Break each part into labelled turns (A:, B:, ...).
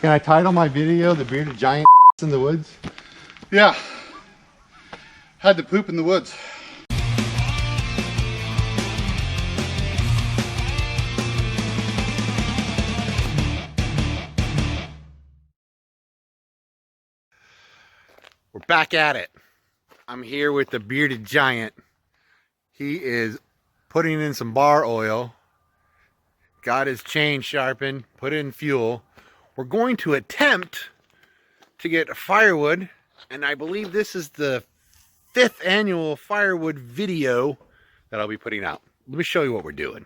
A: Can I title my video "The Bearded Giant in the Woods"?
B: Yeah. Had to poop in the woods.
A: We're back at it. I'm here with the Bearded Giant. He is putting in some bar oil, got his chain sharpened, put in fuel. We're going to attempt to get firewood, and I believe this is the 5th annual firewood video that I'll be putting out. Let me show you what we're doing.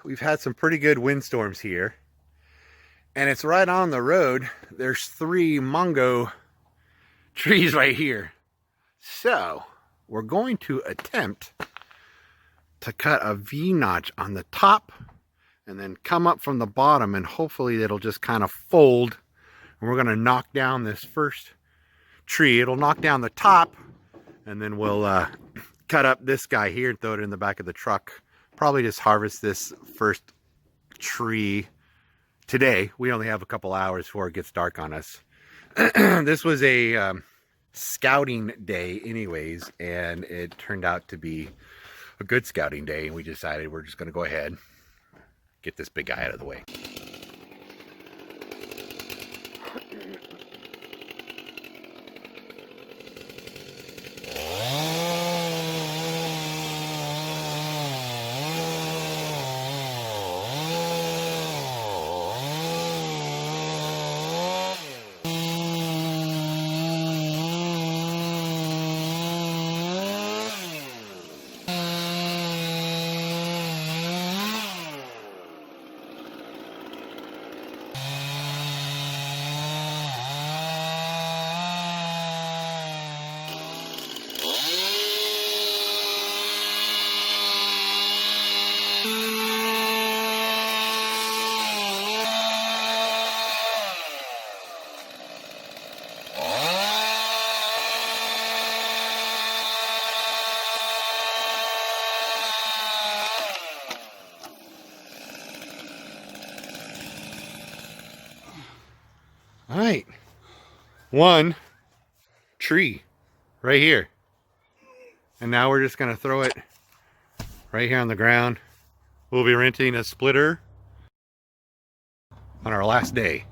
A: We've had some pretty good windstorms here, and it's right on the road. There's 3 mango trees right here. So we're going to attempt to cut a V-notch on the top and then come up from the bottom, and hopefully it'll just kind of fold, and we're going to knock down this first tree. It'll knock down the top, and then we'll cut up this guy here and throw it in the back of the truck. Probably just harvest this first tree today. We only have a couple hours before it gets dark on us. This was a scouting day anyways, and it turned out to be a good scouting day, and we decided we're just going to go ahead, get this big guy out of the way. All right, 1 tree right here, and now we're just gonna throw it right here on the ground. We'll be renting a splitter on our last day.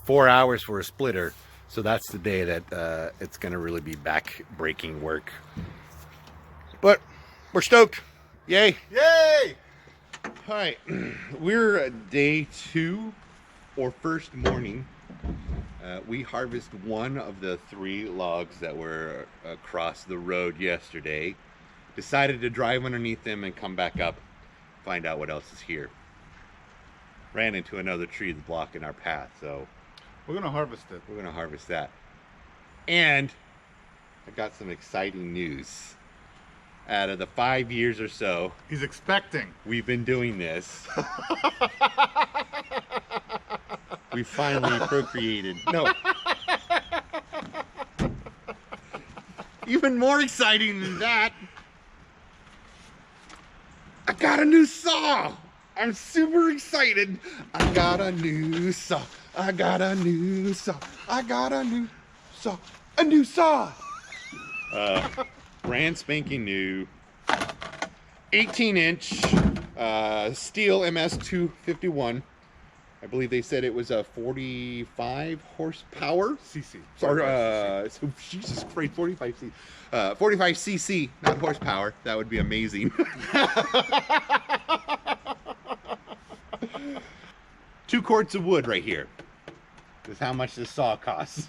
A: 4 hours for a splitter, so that's the day that it's gonna really be back-breaking work. But we're stoked. Yay!
B: Yay!
A: All right, we're at day 2 or first morning. We harvested 1 of the 3 logs that were across the road yesterday. Decided to drive underneath them and come back up, find out what else is here. Ran into another tree that's blocking our path, so
B: We're gonna harvest it.
A: we're gonna harvest that. And I got some exciting news. Out of the 5 years or so
B: He's expecting.
A: we've been doing this, we finally procreated. No. Even more exciting than that, I got a new saw. I'm super excited. I got a new saw. I got a new saw. I got a new saw. A new saw. Brand spanking new. 18-inch steel MS 251. I believe they said it was a 45 horsepower.
B: CC.
A: Sorry, so Jesus Christ, 45 cc. 45 cc, not horsepower. That would be amazing. 2 cords of wood right here. Is how much this saw costs.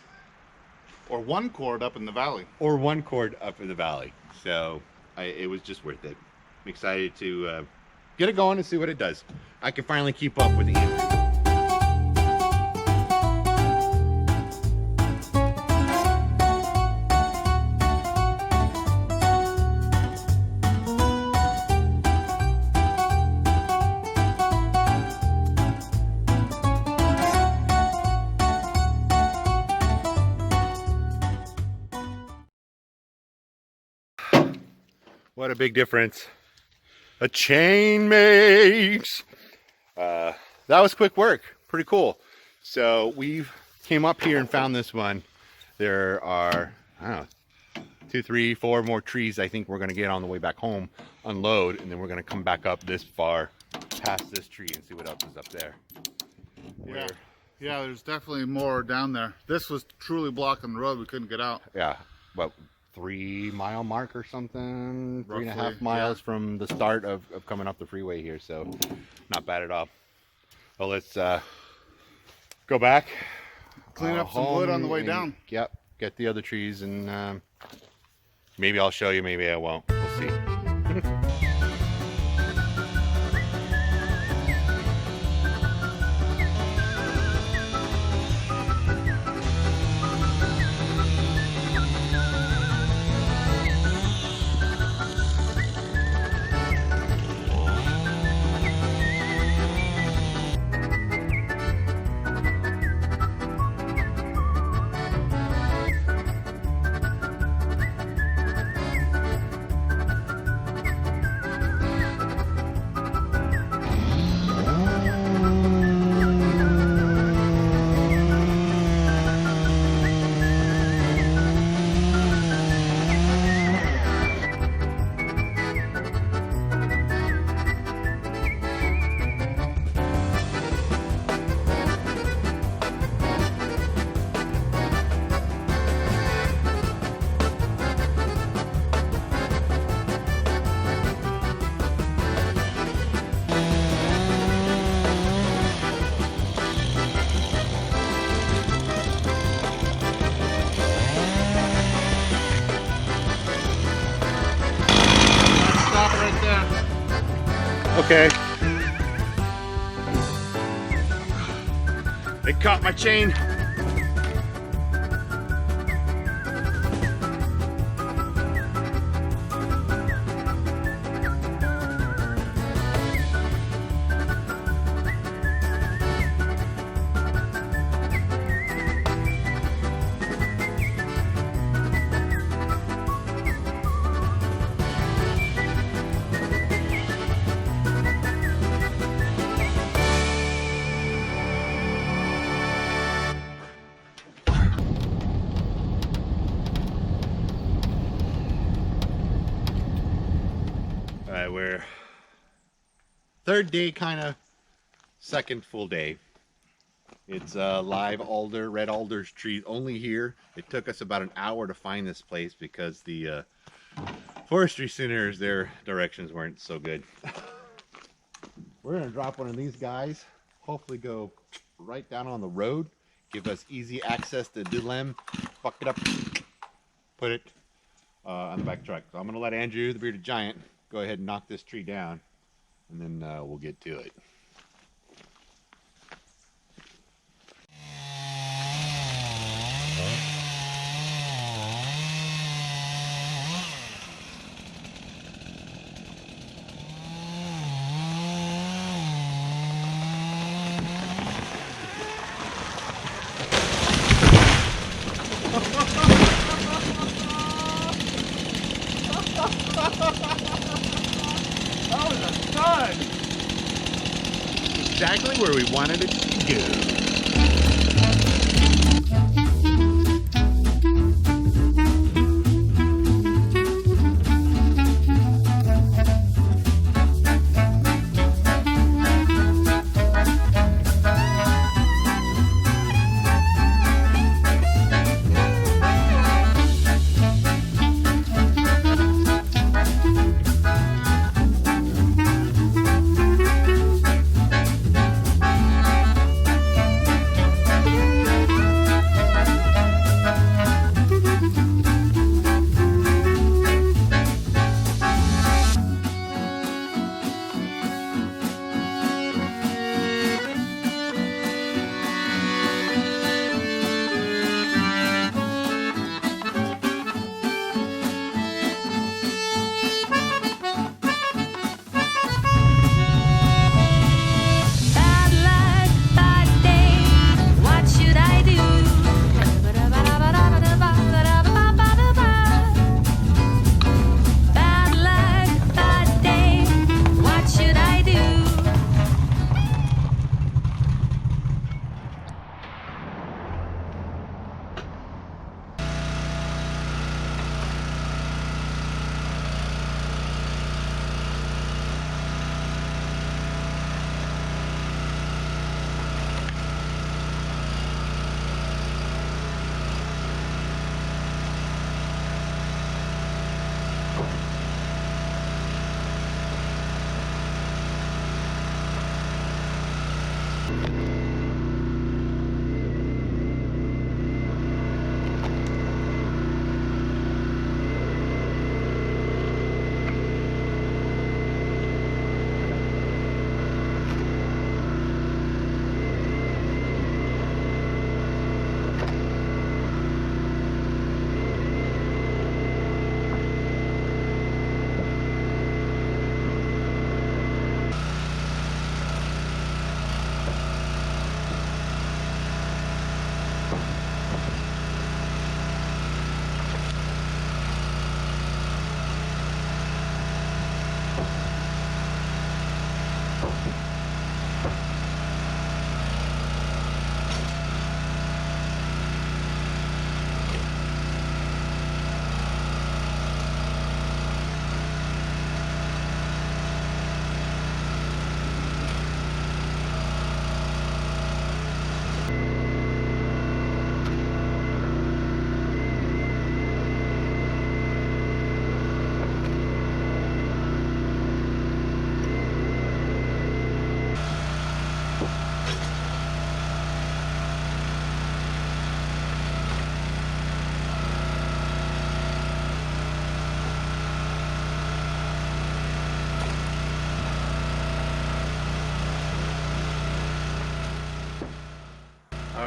B: Or 1 cord up in the valley.
A: Or 1 cord up in the valley. So it was just worth it. I'm excited to get it going and see what it does. I can finally keep up with the interview. What a big difference a chain makes. That was quick work. pretty cool. So we came up here and found this one. There are, I don't know, 2, 3, 4 more trees I think we're going to get on the way back home, unload, and then we're going to come back up this far past this tree and see what else is up there.
B: Yeah, there's definitely more down there. This was truly blocking the road. We couldn't get out.
A: Yeah, what, 3-mile mark or something?
B: Roughly,
A: 3.5 miles from the start of coming up the freeway here, so not bad at all. Well, let's go back.
B: Clean up some wood on the way down.
A: Yep, get the other trees, and maybe I'll show you, maybe I won't. We'll see. Okay. They caught my chain. We're third day, kind of second full day. It's live alder, red alders trees only here. It took us about an hour to find this place because the forestry centers, their directions weren't so good. We're gonna drop one of these guys, hopefully go right down on the road, give us easy access to Dilem, fuck it up, put it on the back truck. So I'm gonna let Andrew, the bearded giant, go ahead and knock this tree down, and then we'll get to it. Exactly where we wanted it to go.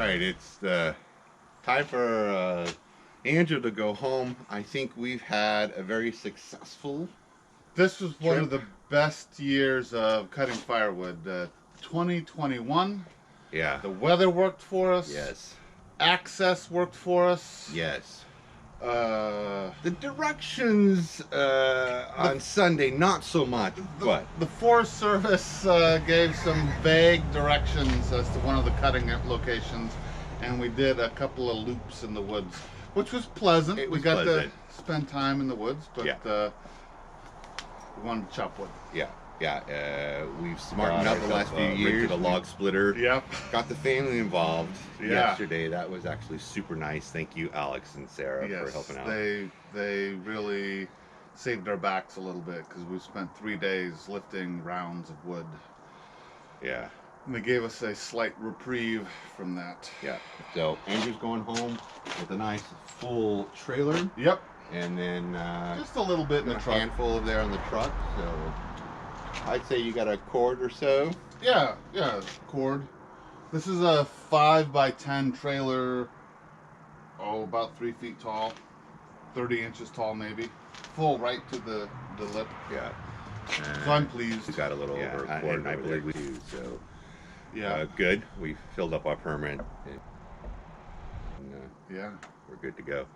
A: right, it's time for Andrew to go home. I think we've had a very successful.
B: This was one
A: trip.
B: of the best years of cutting firewood. 2021.
A: Yeah.
B: The weather worked for us.
A: Yes.
B: Access worked for us.
A: Yes.
B: The
A: The directions on Sunday, not so much, but
B: the Forest Service gave some vague directions as to one of the cutting locations, and we did a couple of loops in the woods, which was pleasant.
A: It
B: We
A: was
B: got
A: pleasant.
B: to spend time in the woods, but
A: Yeah.
B: we wanted to chop wood.
A: yeah. We've smartened up the last few years.
B: rented
A: A log splitter.
B: Yep.
A: Got the family involved
B: Yeah.
A: yesterday. That was actually super nice. Thank you, Alex and Sarah, for helping out.
B: They really saved our backs a little bit because we spent 3 days lifting rounds of wood.
A: Yeah.
B: And they gave us a slight reprieve from that.
A: Yeah. So Andrew's going home with a nice full trailer,
B: Yep.
A: and then
B: Just a little bit in the
A: a
B: truck.
A: handful of there on the truck. So I'd say you got a cord or so.
B: Yeah, cord. This is a 5x10 trailer, about 3 feet tall, 30 inches tall maybe. Full right to the lip.
A: Yeah.
B: So I'm pleased.
A: He's got a little over a cord, and I believe we do. So
B: Yeah,
A: good. We filled up our permit. And,
B: yeah.
A: we're good to go.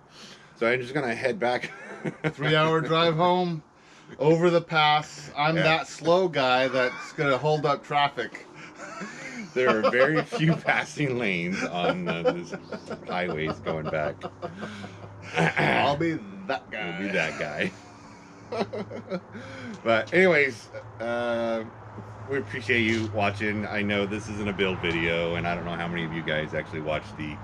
A: So I'm just gonna head back.
B: 3-hour drive home, over the pass. I'm
A: Yeah.
B: that slow guy that's gonna hold up traffic.
A: There are very few passing lanes on this highways going back.
B: I'll be that guy.
A: We'll be that guy. But anyways, we appreciate you watching. I know this isn't a build video, and I don't know how many of you guys actually watch the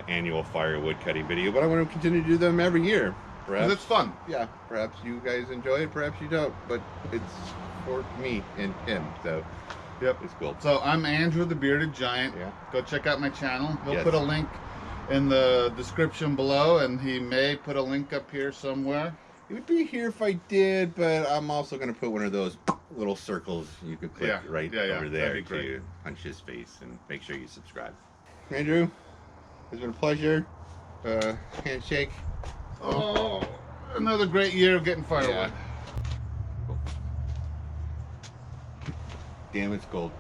A: annual firewood cutting video, but I want to continue to do them every year.
B: 'Cause
A: Perhaps
B: it's fun.
A: yeah, perhaps you guys enjoy it, perhaps you don't, but it's for me and him, so
B: Yep.
A: it's cool.
B: So I'm Andrew the Bearded Giant.
A: Yeah.
B: Go check out my channel. We'll
A: Yes.
B: put a link in the description below, and he may put a link up here somewhere.
A: It would be here if I did, but I'm also going to put one of those little circles you could click
B: Yeah,
A: right
B: yeah,
A: over there
B: that'd be great.
A: to punch his face, and make sure you subscribe. Andrew, it's been a pleasure. Handshake.
B: Oh, another great year of getting firewood.
A: Damn, it's cold.